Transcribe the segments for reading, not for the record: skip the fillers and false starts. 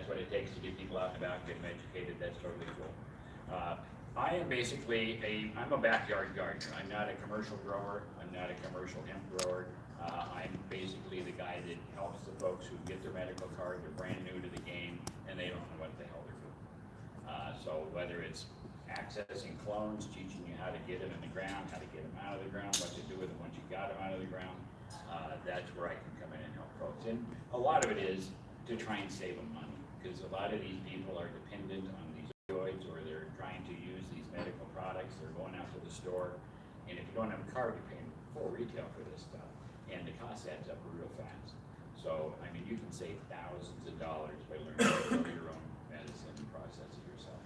that's what it takes to get people out and about, get them educated, that's totally cool. I am basically I'm a backyard gardener. I'm not a commercial grower. I'm not a commercial hemp grower. I'm basically the guy that helps the folks who get their medical card, they're brand new to the game, and they don't know what the hell they're doing. So whether it's accessing clones, teaching you how to get them in the ground, how to get them out of the ground, what to do with them once you got them out of the ground, that's where I can come in and help folks. And a lot of it is to try and save them money, because a lot of these people are dependent on these opioids, or they're trying to use these medical products. They're going out to the store, and if you don't have a card, you're paying full retail for this stuff, and the cost adds up real fast. So, I mean, you can save thousands of dollars by learning to grow your own medicine and process it yourself.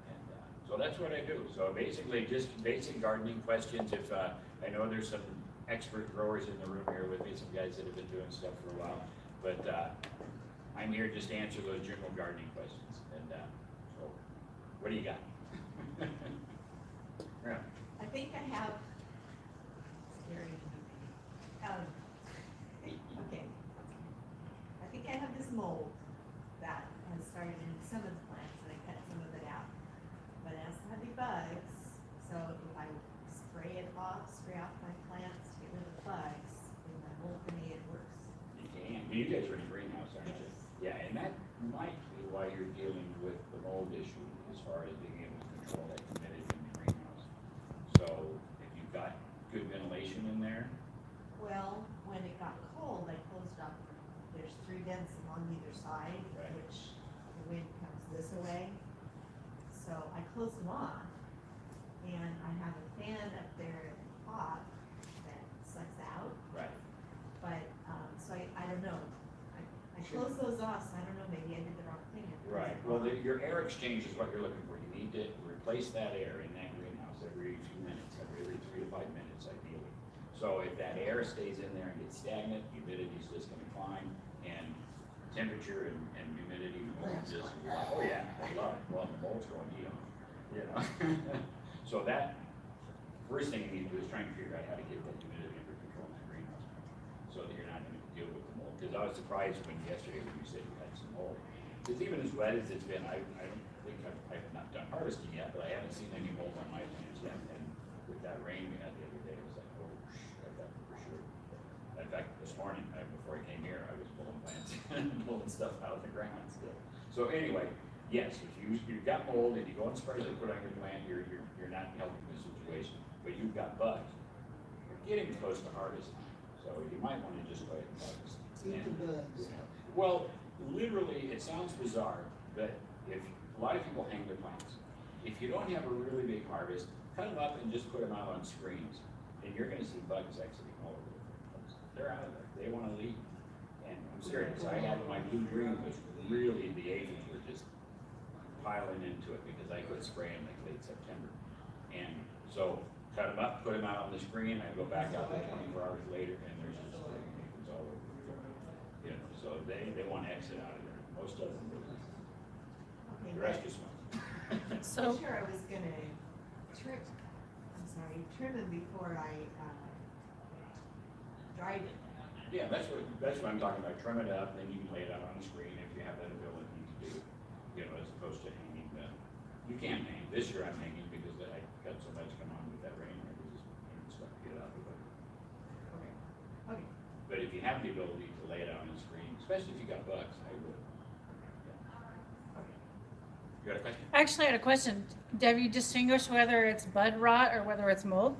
And so that's what I do. So basically, just basic gardening questions. If I know there's some expert growers in the room here with me, some guys that have been doing stuff for a while, but I'm here just to answer those general gardening questions. And so, what do you got? Yeah. I think I have, okay. I think I have this mold that has started in some of the plants, and I cut some of it out. But it has heavy bugs, so if I spray off my plants to get rid of the bugs, then the mold for me, it works. You can. You guys are in a greenhouse, aren't you? Yes. Yeah, and that might be why you're dealing with the mold issue as far as being able to control that humidity in the greenhouse. So if you've got good ventilation in there. Well, when it got cold, I closed up. There's 3 vents along either side, Right. which the wind comes this way. So I closed them off, and I have a fan up there at the top that sucks out. Right. But, so I don't know. I closed those off, so I don't know, maybe I did the wrong thing. Right. Well, your air exchange is what you're looking for. You need to replace that air in that greenhouse every few minutes, every 3 to 5 minutes ideally. So if that air stays in there and gets stagnant, humidity is just going to climb, and temperature and humidity will just, oh yeah, I love it. Well, the mold's going to you know. So that, first thing you need to do is try and figure out how to get that humidity under control in that greenhouse, so that you're not going to deal with the mold. Because I was surprised yesterday when you said you had some mold. Because even as wet as it's been, I don't think I've not done harvesting yet, but I haven't seen any mold on my plants yet. And with that rain we had the other day, it was like, oh, I got for sure. In fact, this morning, before I came here, I was pulling plants and pulling stuff out of the ground still. So anyway, yes, if you've got mold and you go and spray it, put on your plant, you're not helping the situation. But you've got bugs. You're getting close to harvest time, so you might want to just go ahead and harvest. Eat the bugs. Well, literally, it sounds bizarre, but if a lot of people hang their plants, if you don't have a really big harvest, cut them up and just put them out on screens, and you're going to see bugs exiting all over the place. They're out of there. They want to leave. And I'm serious. I had my blue green was really, the aphids were just piling into it because I quit spraying like late September. And so cut them up, put them out on the screen. I go back out there 24 hours later, and there's just aphids all over the floor. You know, so they want to exit out of there. Most of them do. Okay, The rest is fine. I'm sure I was gonna trim them before I dried it. Yeah, that's what I'm talking about. Trim it up, then you can lay it out on the screen if you have that ability to do, you know, as opposed to hanging them. You can hang. This year I'm hanging because I got so much going on with that rain. I was just hanging stuff to get out of the way. Okay. Okay. But if you have the ability to lay it out on the screen, especially if you got bugs, I would. You got a question? Actually, I had a question. Have you distinguished whether it's bud rot or whether it's mold?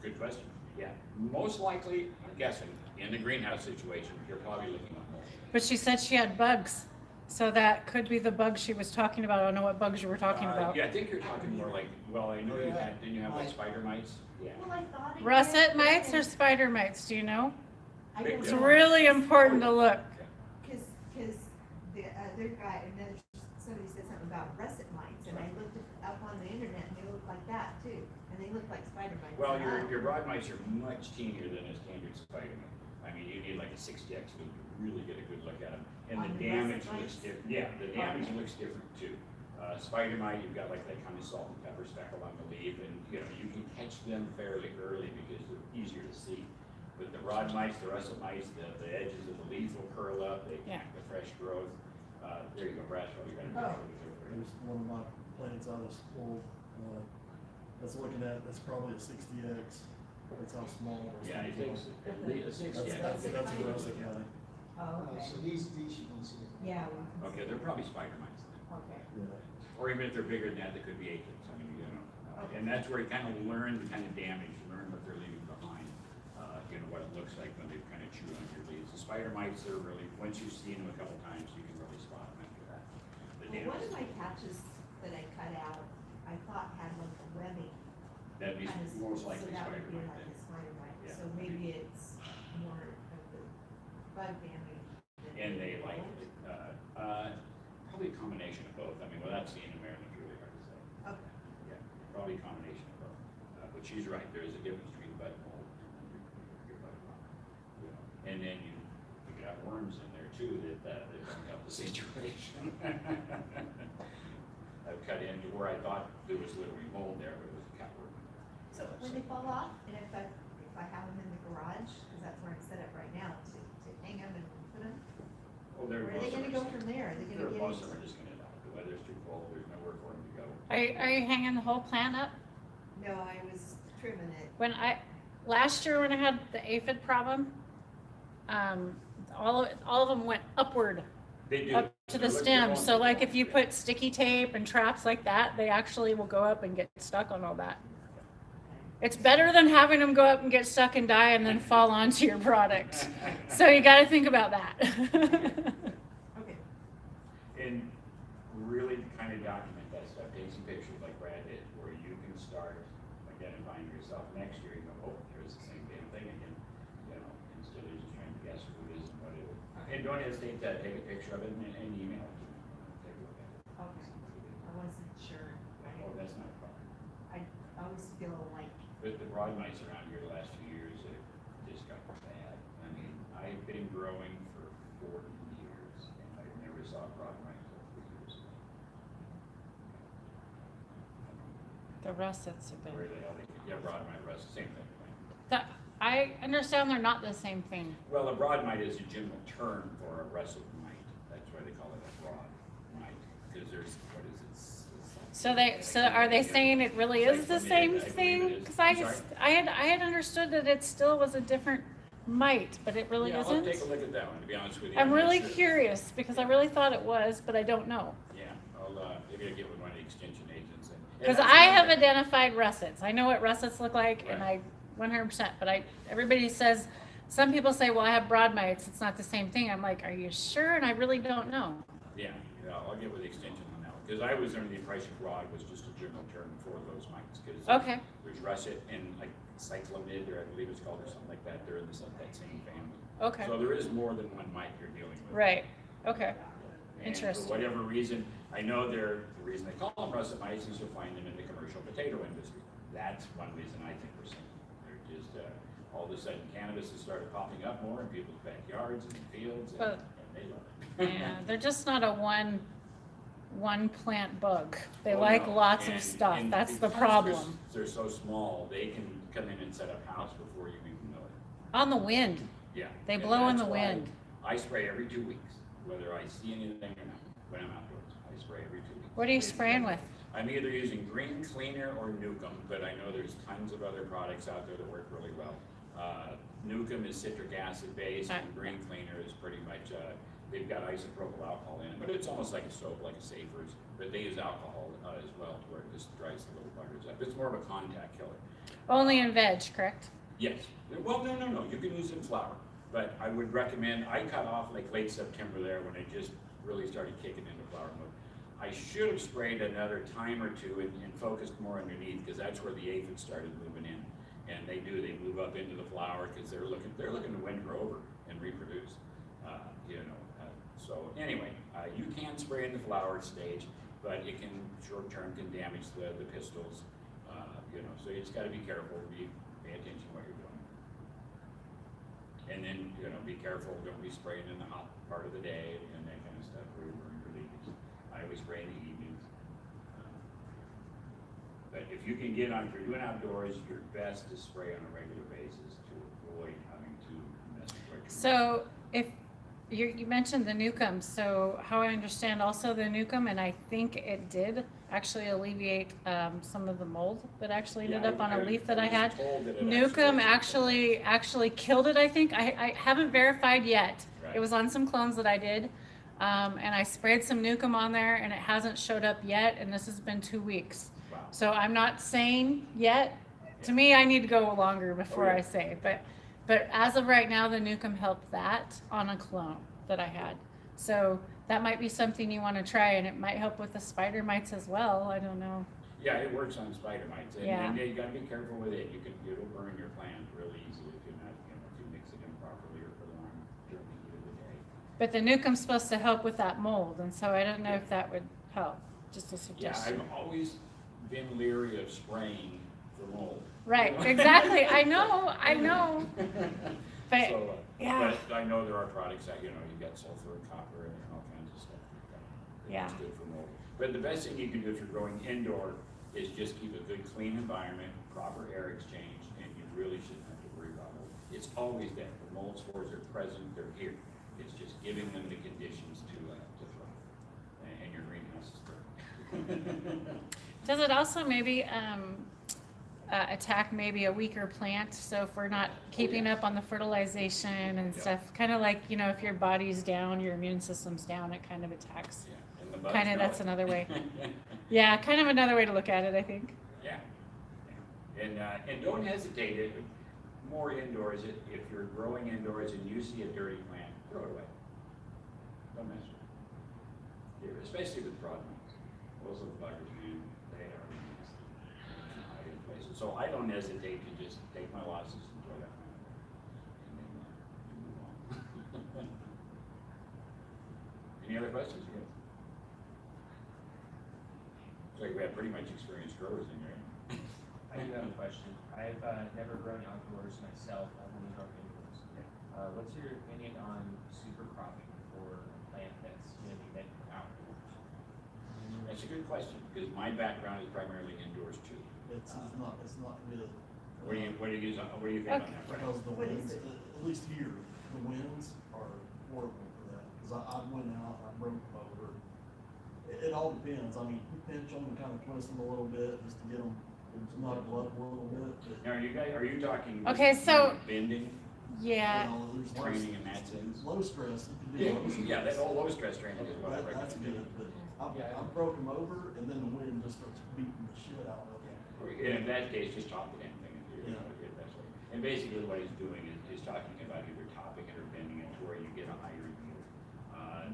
Good question. Yeah. Most likely, I'm guessing, in the greenhouse situation, you're probably looking at mold. But she said she had bugs. So that could be the bugs she was talking about. I don't know what bugs you were talking about. Yeah, I think you're talking more like, well, I know you had, didn't you have like spider mites? Yeah. Well, I thought it Russet did, mites or spider mites, do you know? I don't It's know. really important to look. Cause the other guy, somebody said something about russet mites, and I looked up on the internet, and they look like that too, and they look like spider mites. Well, your broad mites are much teenier than a standard spider mite. I mean, you need like a 60x loop to really get a good look at them. And On the the damage russet looks mites? different. Yeah, the damage looks different too. Spider mite, you've got like that kind of salt and pepper speckle on the leaf, and you know, you can catch them fairly early because they're easier to see. But the broad mites, the russet mites, the edges of the leaf will curl up, they Yeah. attack the fresh growth. There you go, Bradshaw, you got a Oh. picture of it. There's one of my plants I was pulled, that's looking at, that's probably a 60X, that's how small. those Yeah, it things takes are. at least a 60. That's a russet guy. Oh, okay. So these you can see. Yeah. we can Okay, see. they're probably spider mites then. Okay. Yeah. Or even if they're bigger than that, they could be aphids, I mean, you know. And that's where you kind of learn the kind of damage, learn what they're leaving behind, you know, what it looks like when they kind of chew on your leaves. The spider mites are really, once you've seen them a couple times, you can really spot them after that. The Well, one of damage. my patches that I cut out, I thought had like a webbing. That'd be kind of most so likely that spider would be mite like then. a spider mite. Yeah. So maybe it's more of the bug damage. than And they the like, mold. probably a combination of both. I mean, without seeing them there, it's really hard to say. Okay. Yeah, probably a combination of both. But she's right, there is a difference between bud mold and your bud rot. You know. And then you could have worms in there too that don't help the situation. I've cut in where I thought there was literally mold there, but it was a catworm. So when they fall off, and if I have them in the garage, because that's where I'm set up right now, to hang them and put them, Well, they're where are they most of gonna them go are- from there? Are they They're gonna most get of them into? are just gonna die. The weather's too cold, there's nowhere for them to go. Are you hanging the whole plant up? No, I was trimming it. Last year when I had the aphid problem, all of them went upward, They do. up to the They're stem. going So to like the if you yeah. put sticky tape and traps like that, they actually will go up and get stuck on all that. It's better than having them go up and get stuck and die and then fall onto your product. So you got to think about that. Okay. And really to kind of document that stuff, take some pictures like Brad did, where you can start identifying yourself next year, you go, oh, there's the same damn thing again, you know, instead of just trying to guess who it is and what it is. And don't hesitate to take a picture of it and email it to me. Take a look at it. Okay. I wasn't sure. Oh, that's not a problem. I always feel like, But the broad mice around here the last few years have just got bad. I mean, I've been growing for 40 years and I never saw a broad mite until 3 years ago. The russets have Where been. the hell they, yeah, broad mite, rust, same thing, right? I understand they're not the same thing. Well, a broad mite is a general term for a russet mite. That's why they call it a broad mite, because there's, what is it? So are they saying it really is the same thing? Because I had understood that it still was a different mite, but it really Yeah, isn't. I'll take a look at that one, to be honest with you. I'm not really sure. curious because I really thought it was, but I don't know. Yeah, maybe I'll get with one of the extension agents and. Because that's I another have thing. identified russets. I know what russets look like, and I Right. 100%. But everybody says, some people say, well, I have broad mites. It's not the same thing. I'm like, are you sure? And I really don't know. Yeah, I'll get with the extension on that one, because I was under the impression broad was just a general term for those mites, because. Okay. There's russet and like cyclonid, or I believe it's called, or something like that, they're in that same family. Okay. So there is more than one mite you're dealing with. Right. Okay. And Interesting. for whatever reason, I know the reason they call them russet mites is you'll find them in the commercial potato industry. That's one reason I think we're seeing them. They're just, all of a sudden cannabis has started popping up more in people's backyards and fields, and they love it. Yeah, they're just not a one plant bug. They Oh, like no. lots of And- stuff. and That's the because problem. They're so small, they can come in and set up house before you even know it. On the wind. Yeah. They and blow in that's the why wind. I spray every 2 weeks, whether I see anything or not, when I'm outdoors. I spray every 2 weeks. What are you spraying with? I'm either using green cleaner or Nukem, but I know there's tons of other products out there that work really well. Nukem is citric acid based, and green cleaner is pretty much, they've got isopropyl alcohol in it, but it's almost like a soap, like a Safer's, but they use alcohol as well, where it just dries the little buggers up. It's more of a contact killer. Only in veg, correct? Yes. Well, no. You can use it in flower, but I would recommend. I cut off like late September there when it just really started kicking into flower mode. I should have sprayed another time or two and focused more underneath, because that's where the aphids started moving in, and they move up into the flower because they're looking to winter over and reproduce. So anyway, you can spray in the flower stage, but it can short term can damage the pistils. So you just got to be careful. Pay attention to what you're doing. And then, be careful, don't be spraying in the hot part of the day and that kind of stuff where you're burning your leaves. I always spray in the evenings. But if you can get on, if you're doing outdoors, your best to spray on a regular basis to avoid having to mess with what you're So if You mentioned the Newcomb, so how I understand also the Newcomb, and I think it did actually alleviate some of the mold that actually ended up on a leaf that I had. Newcomb actually killed it, I think. I haven't verified yet. Right. It was on some clones that I did, and I sprayed some Newcomb on there, and it hasn't showed up yet, and this has been 2 weeks. Wow. So I'm not saying yet. To Yeah. me, I need to go longer before yeah. I say, but as of right now, the Newcomb helped that on a clone that I had. So that might be something you want to try, and it might help with the spider mites as well. I don't know. Yeah, it works on spider mites, and, Yeah. and you gotta be careful with it. It'll burn your plant really easily if you're not, if you mix it in properly or put it on during the heat of the day. But the Newcomb's supposed to help with that mold, and so I don't know if that would help. Just a Yeah, suggestion. I've always been leery of spraying for mold. Right, exactly. I know. But, So, yeah. But I know there are products that, you've got sulfur and copper and all kinds of stuff. That's good for mold. But the best thing you can do if you're growing indoor is just keep a good, clean environment, proper air exchange, and you really shouldn't have to worry about mold. It's always there. The mold spores are present, they're here. It's just giving them the conditions to thrive. And your greenhouse is there. Does it also maybe attack maybe a weaker plant? So if we're not keeping up on the fertilization and Yeah. stuff, kind of like, if your body's down, your immune system's down, it kind of attacks. Yeah, and the bugs Kind of, know that's it. another way. Yeah, kind of another way to look at it, I think. Yeah. And don't hesitate, more indoors, if you're growing indoors and you see a dirty plant, throw it away. Don't mess with it. Yeah, especially with broad ones. Those little buggers, man, they are nasty. They can hide in places. So I don't hesitate to just take my losses and throw that plant away. And then move on. Any other questions? Good. Looks like we have pretty much experienced growers in here. I do have a question. I've never grown outdoors myself. I've only grown indoors. What's your opinion on super cropping for a plant that's going to be meant for outdoors? That's a good question, because my background is primarily indoors too. It's not good. What do you think on that, Frank? Because the What is winds, it? at least here, the winds are horrible for that. Cause I went out, I broke them over. It all depends. I mean, you pinch them and kind of twist them a little bit just to get them, to knock blood a little bit. But, Now, are you talking? Okay, so- Bending, Yeah. there's training in that sense? low stress. You can do Yeah, low stress. yeah, that whole low stress training is what I That's recommend. good, but Yeah. I broke them over and then the wind just starts beating the shit out of them. And in that case, just top the damn thing. Yeah. That's what- And basically what he's doing is talking about either topping it or bending it to where you get a higher yield.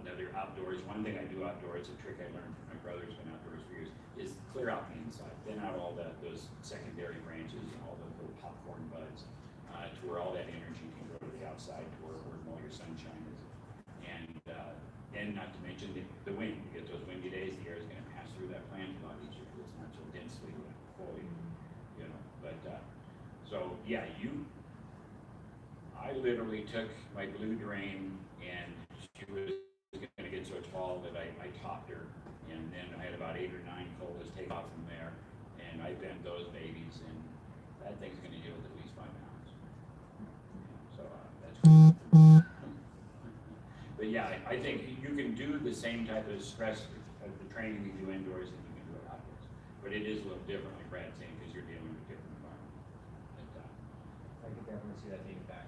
Another outdoors, one thing I do outdoors, a trick I learned from my brother who's been outdoors for years, is clear out the inside, thin out all those secondary branches and all the little popcorn buds, to where all that energy can go to the outside, to where all your sunshine is. And not to mention the wind. You get those windy days, the air is gonna pass through that plant a lot easier because it's not so densely foliated, But, so, yeah, I literally took my blue drain and she was gonna get so tall that I topped her. And then I had about 8 or 9 colas take off from there. And I bent those babies and that thing's gonna yield at least 5 pounds. So, that's good. But yeah, I think you can do the same type of stress of the training you do indoors that you can do it outdoors. But it is a little different, like Brad's saying, because you're dealing with different environment. I could definitely see that being a factor.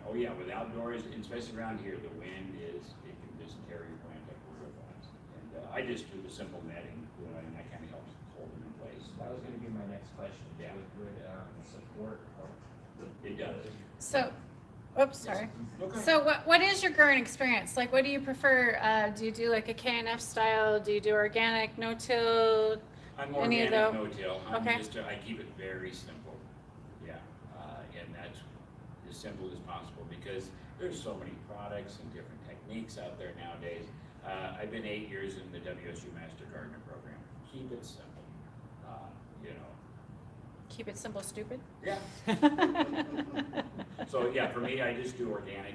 Oh yeah, with outdoors, and especially around here, the wind it can just tear your plant up real fast. And I just do the simple netting, and that kind of helps hold them in place. That was going to be my next question. Yeah. Would support help? It does. So, oops, sorry. Okay. So what is your growing experience? Like, what do you prefer? Do you do like a KNF style? Do you do organic, no-till? I'm Any of organic, those? no-till. Okay. I keep it very simple. Yeah, and that's as simple as possible because there's so many products and different techniques out there nowadays. I've been 8 years in the WSU Master Gardener program. Keep it simple. Keep it simple, stupid? Yeah. So yeah, for me, I just do organic,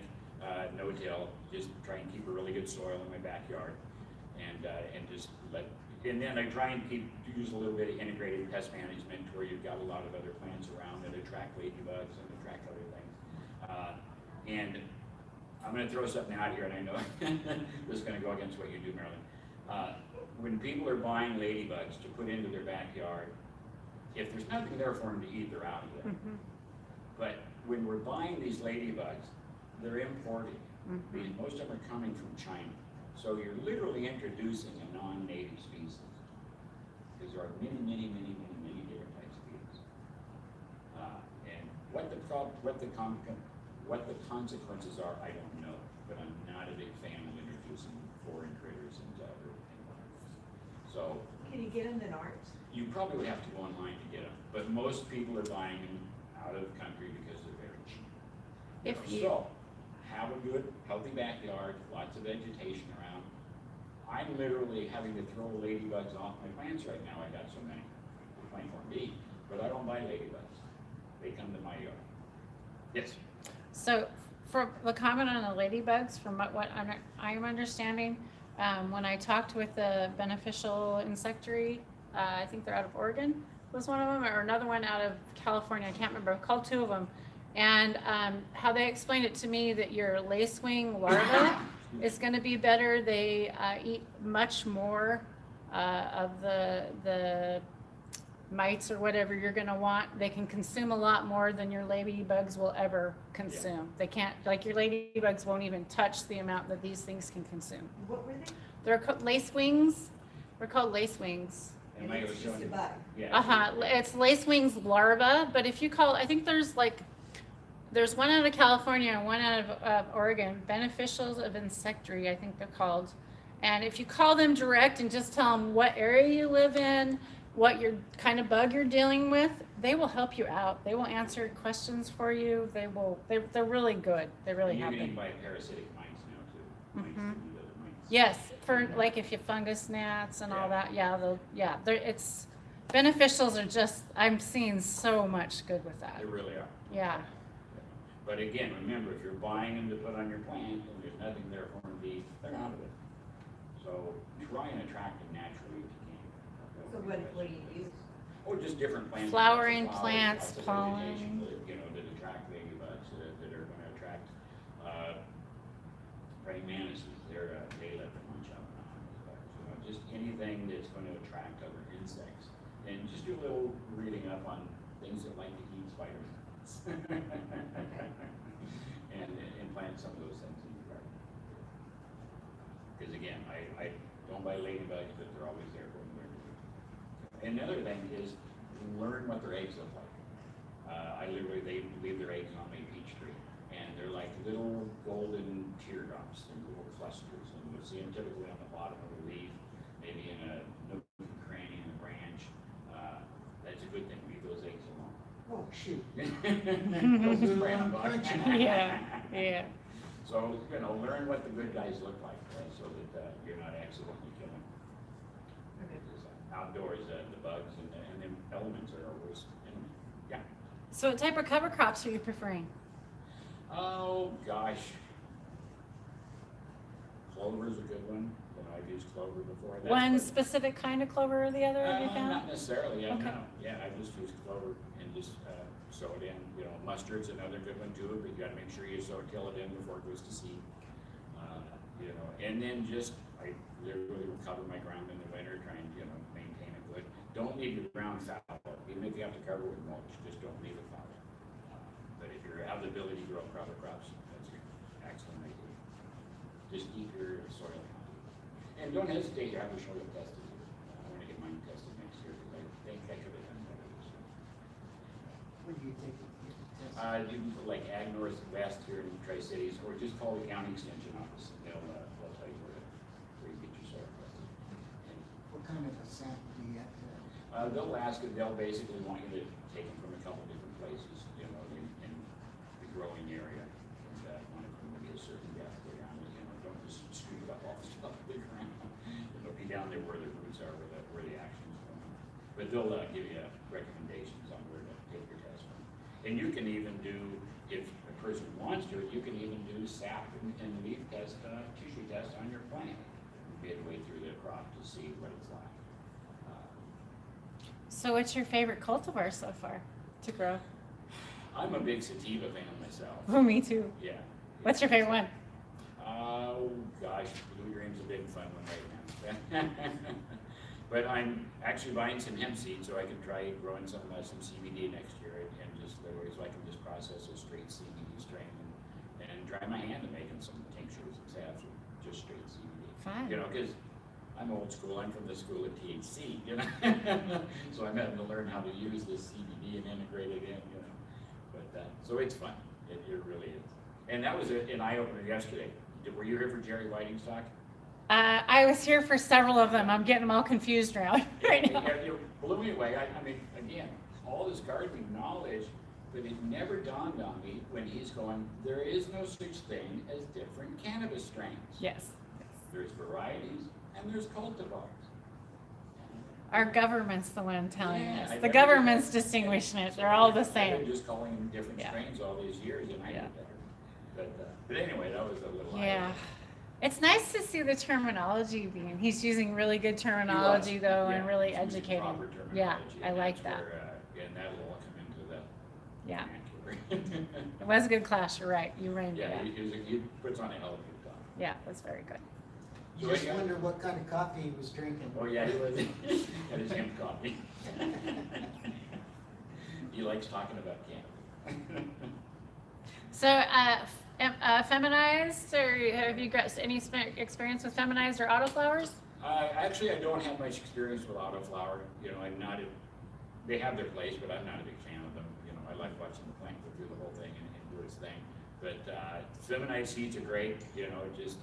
no-till. Just try and keep a really good soil in my backyard, and then I try and use a little bit of integrated pest management where you've got a lot of other plants around that attract ladybugs and attract other things. And I'm gonna throw something out here, and I know this is gonna go against what you do, Marilyn. When people are buying ladybugs to put into their backyard, if there's nothing there for them to eat, they're out of there. Mhm. But when we're buying these ladybugs, they're imported. Mhm. Most of them are coming from China. So you're literally introducing a non-native species. Because there are many different types of bees. And what the consequences are, I don't know. But I'm not a big fan of introducing foreign critters into other environments. So Can you get them that aren't? you probably would have to go online to get them. But most people are buying them out of the country because they're very cheap. If you- So, have a good, healthy backyard, lots of vegetation around. I'm literally having to throw ladybugs off my plants right now. I got so many. They're playing for me, but I don't buy ladybugs. They come to my yard. Yes. So for the comment on the ladybugs, from what I'm understanding, when I talked with the beneficial insectary, I think they're out of Oregon, was one of them, or another one out of California, I can't remember, called two of them. And how they explained it to me, that your lacewing larva is going to be better. They eat much more of the mites or whatever you're going to want. They can consume a lot more than your ladybugs will ever consume. They can't, like your ladybugs won't even touch the amount that these things can consume. What were they? They're called lacewings. They're called lacewings. And Mike was It's just showing a you. bug. Yeah. It's lacewings larva, but if you call, I think there's one out of California and one out of Oregon, beneficials of insectary, I think they're called. And if you call them direct and just tell them what area you live in, what your kind of bug you're dealing with, they will help you out. They will answer questions for you. They're really good. They really And you have can even been. buy parasitic mites now too. Mites Mhm. that eat other mites. Yes, for like if you fungus gnats and all Yeah. that, it's beneficials are just, I'm seeing so much good with that. They really are. Yeah. But again, remember, if you're buying them to put on your plant and there's nothing there for them to eat, they're out of it. So try and attract them naturally if you can. So what do you use? Oh, just different plants. Flowering lots of plants, lots of pollen. vegetation that, you know, that attract ladybugs, that are gonna attract, praying mantises, they let them munch out on honeybugs. You know, just anything that's gonna attract other insects. And just do a little reading up on things that like to eat spiders. And plant some of those things in your garden. Because again, I don't buy ladybugs, but they're always there for me. And another thing is, learn what their eggs look like. They leave their eggs on my peach tree, and they're like little golden teardrops and little clusters, and you'll see them typically on the bottom of the leaf, maybe in a nook and cranny in a branch. That's a good thing, leave those eggs alone. Oh, shoot. Don't spray 'em, bud. Yeah. So, you know, learn what the good guys look like, so that you're not accidentally killing. Okay. Because outdoors, the bugs and the elements are our worst enemy. Yeah. So what type of cover crops are you preferring? Oh, gosh. Clover's a good one. You know, I've used clover before. That's One what- specific kind of clover or the other, have you Not found? necessarily, Okay. no. Yeah, I just use clover and just sow it in. You know, mustard's another good one too, but you gotta make sure you till it in before it goes to seed. You know, and then I literally will cover my ground in the winter, try and, you know, maintain it good. Don't leave your ground fallow, even if you have to cover with mulch, just don't leave it fallow. But if you have the ability to grow cover crops, that's an excellent idea. Just keep your soil healthy. And don't hesitate to have your soil tested. I wanna get mine tested next year, because I think I could have done better this year. When do you take it? Get the test? You can put like Ag Northwest here in Tri-Cities, or just call the county extension office, and they'll tell you where you get your soil tested. And, What kind of a sample do you have to? they'll basically want you to take them from a couple different places, you know, in the growing area. And want it to be a certain depth around it, you know, don't just scoop it up off the ground. It'll be down there where the roots are, where the action's going on. But they'll give you recommendations on where to take your test from. And you can even do, if a person wants to, you can even do sap and leaf test, tissue test on your plant midway through the crop to see what it's like. So what's your favorite cultivar so far to grow? I'm a big sativa fan myself. Oh, me too. Yeah. What's your favorite one? Oh, gosh, blue dream's a big fun one right now. But I'm actually buying some hemp seed so I can try growing some CBD next year and just, so I can just process a straight CBD strain and try my hand at making some tinctures and salves with just straight CBD. Fine. You know, cause I'm old school, I'm from the school of THC, you know? So I'm having to learn how to use this CBD and integrate it in, you know? But, so it's fun, it really is. And that was an eye-opener yesterday. Were you here for Jerry Whiting's talk? I was here for several of them. I'm getting them all confused now. Right now. You blew me away. I mean, again, all this gardening knowledge, but it never dawned on me when he's going, there is no such thing as different cannabis strains. Yes. There's varieties and there's cultivars. Our government's the one telling Yeah, us. I The never- government's distinguishing it. They're all the I've same. been just calling them different Yeah. strains all these years and I knew Yeah. better. But anyway, that was a little Yeah. It's nice to see the terminology being, he's using really good terminology though and really educating. Yeah, I like that. And that'll all come into the Yeah. vernacular. It was a good class, you're right. You reined it Yeah, in. he puts on a hell of a good talk. Yeah, it was very good. You just wonder what kind of coffee he was drinking. Oh, yeah, he was, had his hemp coffee. He likes talking about cannabis. So, feminized, or have you got any experience with feminized or autoflowers? Actually, I don't have much experience with autoflower. You know, I'm not, they have their place, but I'm not a big fan of them. You know, I like watching the plant go through the whole thing and do its thing. But feminized seeds are great, you know, just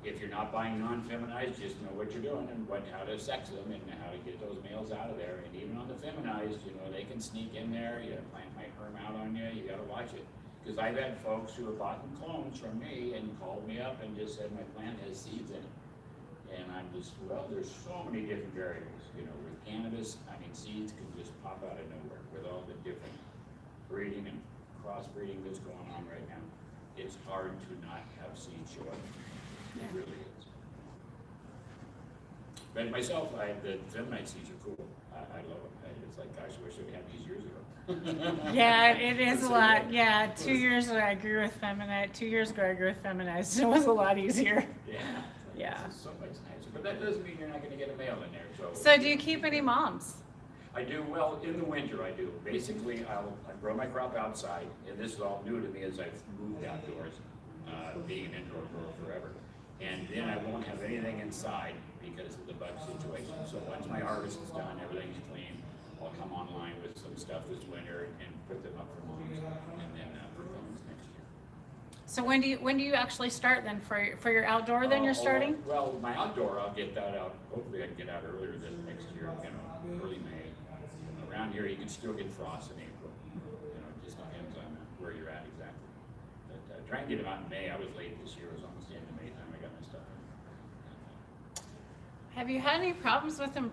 if you're not buying non-feminized, just know what you're doing and how to sex them and how to get those males out of there. And even on the feminized, you know, they can sneak in there, the plant might herm out on you, you gotta watch it. Because I've had folks who have bought clones from me and called me up and just said my plant has seeds in it. And I'm just, well, there's so many different variables, you know, with cannabis, I mean, seeds can just pop out of nowhere with all the different breeding and crossbreeding that's going on right now. It's hard to not have seeds show up. It really is. But myself, the feminine seeds are cool. I love them. It's like, gosh, I wish I had these years ago. Yeah, it is a lot. Yeah, 2 years ago I grew with feminized. 2 years ago I grew with feminized. It was a lot easier. Yeah. Yeah. It's so much nicer. But that doesn't mean you're not gonna get a male in there, so. So do you keep any moms? I do, well, in the winter I do. Basically, I grow my crop outside, and this is all new to me as I've moved outdoors, being an indoor grower forever. And then I won't have anything inside because of the bug situation. So once my harvest is done, everything's clean, I'll come online with some stuff this winter and put them up for moms, and then for clones next year. So when do you actually start then for your outdoor? Then you're starting? Well, my outdoor, I'll get that out. Hopefully, I can get out earlier than next year. You know, early May. Around here, you can still get frost in April. You know, it just depends on where you're at exactly. But try and get them out in May. I was late this year. It was almost the end of May time I got my stuff in. Have you had any problems with them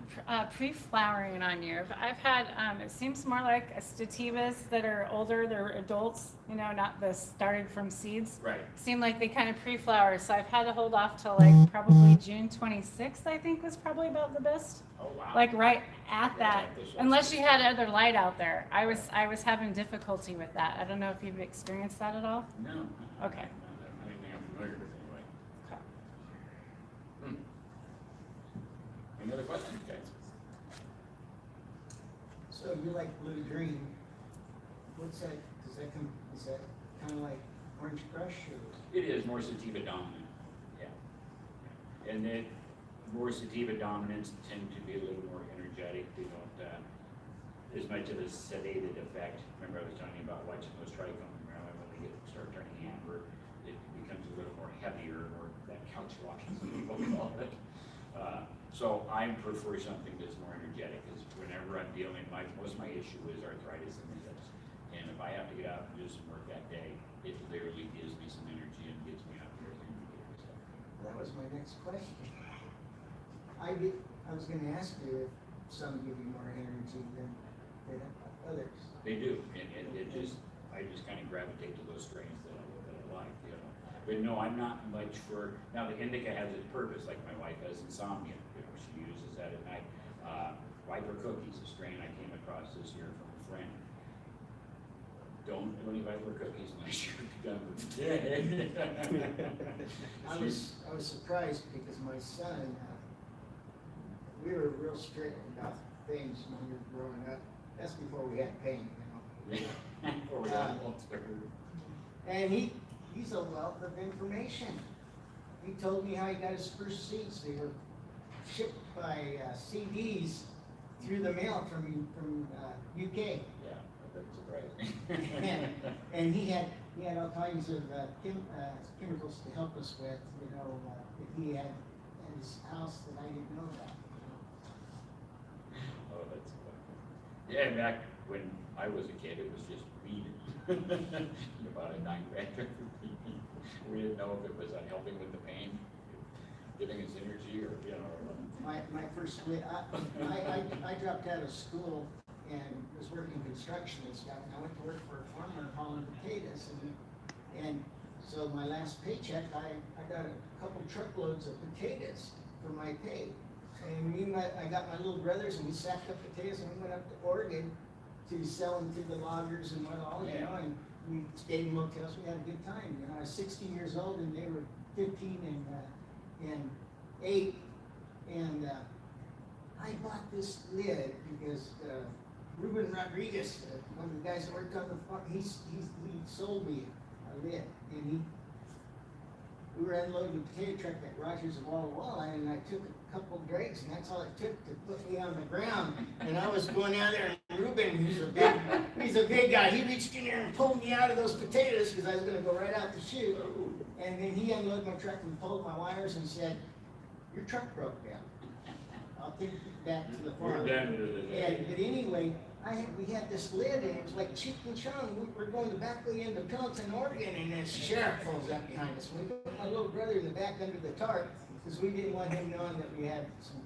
pre-flowering on you? I've had, it seems more like sativas that are older, they're adults, you know, not the started from seeds. Right. Seem like they kind of pre-flower, so I've had to hold off till like probably June 26th, I think was probably about the best. Oh, wow. Like right at that, Yeah, like this unless you had other light out there. I was having difficulty with that. I don't know if you've experienced that at all? No. Okay. Not anything I'm familiar with anyway. Okay. Any other questions, guys? So you like blue green. What's that, is that kind of like orange crush or? It is more sativa dominant, yeah. And more sativa dominants tend to be a little more energetic. They don't, as much of a sedated effect. Remember I was telling you about watching those trichomes around when they start turning amber, it becomes a little more heavier, or that couch walking, some people call it. So I prefer something that's more energetic, because whenever I'm dealing, most of my issue is arthritis in the hips. And if I have to get out and do some work that day, it literally gives me some energy and gets me out there and do stuff. That was my next question. I was gonna ask you if some give you more energy than others. They do, and I just kind of gravitate to those strains that I like, you know. But no, I'm not much for, now the indica has its purpose, like my wife has insomnia, you know, she uses that at night. Viper Cookies, a strain I came across this year from a friend. don't do any regular cookies unless you're done with I was surprised because my son, we were real strict about things when we were growing up. That's before we had pain, you know. Or we got one sticker. And he's a wealth of information. He told me how he got his first seeds. They were shipped by CDs through the mail from UK. Yeah, that's surprising. And he had all kinds of chemicals to help us with, you know, that he had at his house that I didn't know about. Oh, that's funny. Yeah, back when I was a kid, it was just weed. About a 9 gram. We didn't know if it was helping with the pain, giving us energy, or, you know. My first quit, I dropped out of school and was working construction and stuff, and I went to work for a farmer hauling potatoes, and so my last paycheck, I got a couple truckloads of potatoes for my pay. And I got my little brothers, and we sacked up potatoes, and we went up to Oregon to sell them to the loggers and what all, you know, and we stayed in motels, we had a good time, you know. I was 16 years old, and they were 15 and 8, and I bought this lid because Ruben Rodriguez, one of the guys that worked on the farm, he sold me a lid, and we were unloading the potato truck at Rogers of Walla Walla, and I took a couple dregs, and that's all it took to put me on the ground. And I was going out there, and Ruben, he's a big guy, he reached in there and pulled me out of those potatoes because I was gonna go right out the chute. And then he unloaded my truck and pulled my wires and said, "Your truck broke down. I'll take it back to the farm." We're done with it. And, but anyway, we had this lid, and it was like Cheech and Chong. We're going the back way into Pendleton, Oregon, and this sheriff pulls up behind us. We put my little brother in the back under the tarp because we didn't want him knowing that we had some.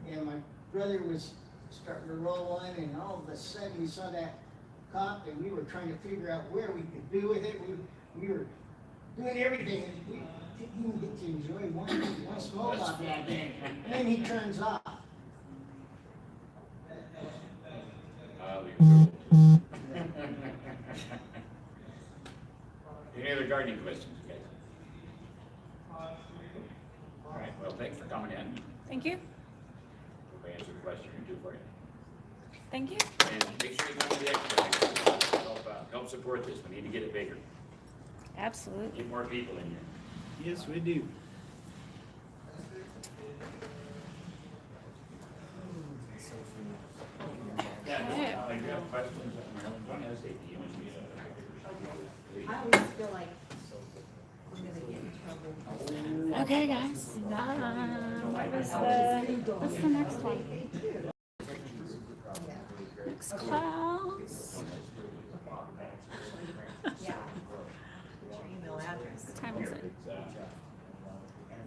And my brother was starting to roll on, and all of a sudden we saw that cop, and we were trying to figure out where we could do with it. We were doing everything, and we didn't even get to enjoy one smoke off that thing. And then he turns off. Any other gardening questions, guys? All right, well, thanks for coming in. Thank you. We'll answer a question or two for you. Thank you. And make sure you come to the expo. Help support this. We need to get it bigger. Absolutely. Get more people in here. Yes, we do. Yeah, if you have questions, Marilyn, don't hesitate to email me. I always feel like I'm gonna get in trouble. Okay, guys. What's the next one? Next class. Yeah. What's your email address? What time is it?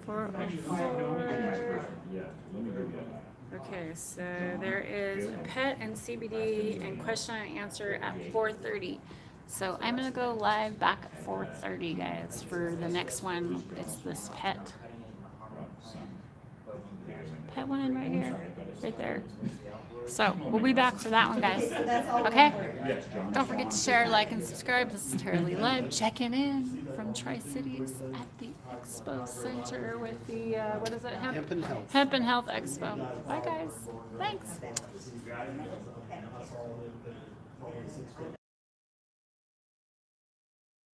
4:04. Yeah, let me give you Okay, so there is a pet and CBD and question and answer at 4:30. So I'm gonna go live back at 4:30, guys, for the next one. It's this pet one right here, right there. So we'll be back for that one, guys. That's all. Okay? Yes, John. Don't forget to share, like, and subscribe. This is TaraLee Live checking in from Tri-Cities at the Expo Center with the, what is it? Hemp and Health. Hemp and Health Expo. Bye, guys. Thanks. That's all